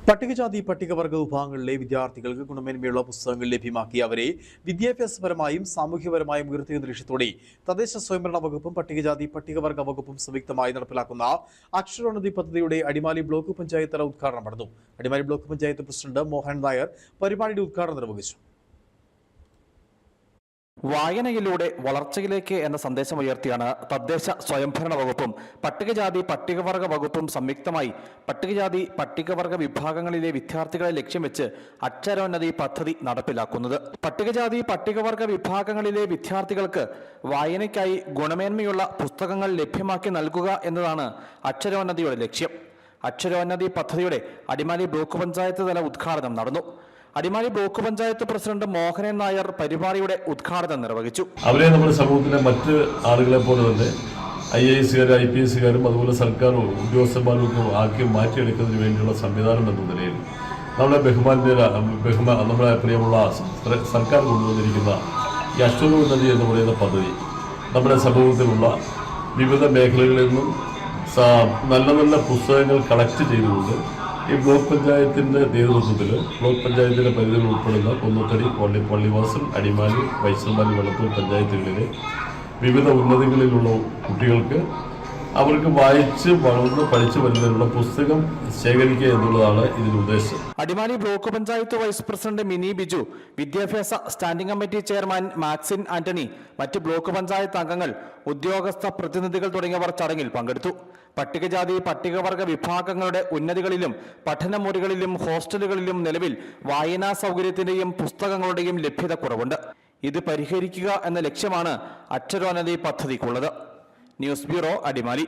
പട്ടികജാതി പട്ടികവർഗ വിഭാഗങ്ങളിലെ വിദ്യാർത്ഥികൾക്ക് ഗുണമേന്മയുള്ള പുസ്തകങ്ങൾ ലഭ്യമാക്കി അവരെ വിദ്യാഭ്യാസപരമായും സാമൂഹ്യപരമായും ഉയർത്തിയ ലക്ഷ്യത്തോടെ തദ്ദേശ സ്വയംഭരണ വകുപ്പും പട്ടികജാതി പട്ടികവർഗ വകുപ്പും സംയുക്തമായി നടപ്പിലാക്കുന്ന അക്ഷരോന്നതി പദ്ധതിയുടെ അടിമാലി ബ്ലോക്ക് പഞ്ചായത്ത് തല ഉദ്ഘാടനം നടന്നു. അടിമാലി ബ്ലോക്ക് പഞ്ചായത്ത് പ്രസിഡന്റ് മോഹൻ നായർ പരിപാടിയുടെ ഉദ്ഘാടനം നിർവഹിച്ചു. വായനയിലൂടെ വളർച്ചയിലേക്ക് എന്ന സന്ദേശമുയർത്തിയാണ് തദ്ദേശ സ്വയംഭരണ വകുപ്പും പട്ടികജാതി പട്ടികവർഗ വകുപ്പും സംയുക്തമായി പട്ടികജാതി പട്ടികവർഗ വിഭാഗങ്ങളിലെ വിദ്യാർത്ഥികളെ ലക്ഷ്യം വെച്ച് അക്ഷരോന്നതി പദ്ധതി നടപ്പിലാക്കുന്നത്. പട്ടികജാതി പട്ടികവർഗ വിഭാഗങ്ങളിലെ വിദ്യാർത്ഥികൾക്ക് വായനയ്ക്കായി ഗുണമേന്മയുള്ള പുസ്തകങ്ങൾ ലഭ്യമാക്കി നൽകുക എന്നതാണ് അക്ഷരോന്നതിയുടെ ലക്ഷ്യം. അക്ഷരോന്നതി പദ്ധതിയുടെ അടിമാലി ബ്ലോക്ക് പഞ്ചായത്ത് തല ഉദ്ഘാടനം നടന്നു. അടിമാലി ബ്ലോക്ക് പഞ്ചായത്ത് പ്രസിഡന്റ് മോഹനൻ നായർ പരിപാടിയുടെ ഉദ്ഘാടനം നിർവഹിച്ചു. അവരെ നമ്മുടെ സമൂഹത്തിലെ മറ്റ് ആളുകളെ പോലെ തന്നെ IAS-കാരും IPS-കാരും അതുപോലെ സർക്കാർ ഉദ്യോഗസ്ഥന്മാരും ഒക്കെ ആക്കി മാറ്റിയെടുക്കുന്നതിന് വേണ്ടിയുള്ള സംവിധാനം എന്ന നിലയിൽ നമ്മളെ പ്രിയമുള്ള സർക്കാർ കൊണ്ടുവന്നിരിക്കുന്ന ഈ അക്ഷരോന്നതി എന്ന് പറയുന്ന പദ്ധതി നമ്മുടെ സമൂഹത്തിലുള്ള വിവിധ മേഖലകളിൽ നിന്നും നല്ല നല്ല പുസ്തകങ്ങൾ കളക്ട് ചെയ്തുകൊണ്ട് ഈ ബ്ലോക്ക് പഞ്ചായത്തിൻ്റെ നേതൃത്വത്തിൽ ബ്ലോക്ക് പഞ്ചായത്തിൻ്റെ പരിധിയിൽ ഉൾപ്പെടുന്ന കൊന്നത്തടി, പള്ളിവാസൽ, അടിമാലി, വൈശാലി, വെള്ളത്തൂർ പഞ്ചായത്തുകളിലെ വിവിധ ഉന്നതികളിലുള്ള കുട്ടികൾക്ക് അവർക്ക് വായിച്ച് വളർന്ന് പഠിച്ചു വരുന്നതിനുള്ള പുസ്തകം ശേഖരിക്കുക എന്നുള്ളതാണ് ഇതിന്റെ ഉദ്ദേശം. Adimali block panchayat vice president Mini Biju, വിദ്യാഭ്യാസ standing committee chairman Maxin Antony, മറ്റ് ബ്ലോക്ക് പഞ്ചായത്ത് അംഗങ്ങൾ, ഉദ്യോഗസ്ഥ പ്രതിനിധികൾ തുടങ്ങിയവർ ചടങ്ങിൽ പങ്കെടുത്തു. പട്ടികജാതി പട്ടികവർഗ വിഭാഗങ്ങളുടെ ഉന്നതികളിലും പഠനമുറികളിലും ഹോസ്റ്റലുകളിലും നിലവിൽ വായനാ സൗകര്യത്തിന്റെയും പുസ്തകങ്ങളുടെയും ലഭ്യത കുറവുണ്ട്. ഇത് പരിഹരിക്കുക എന്ന ലക്ഷ്യമാണ് അക്ഷരോന്നതി പദ്ധതിക്കുള്ളത്. News bureau, Adimali.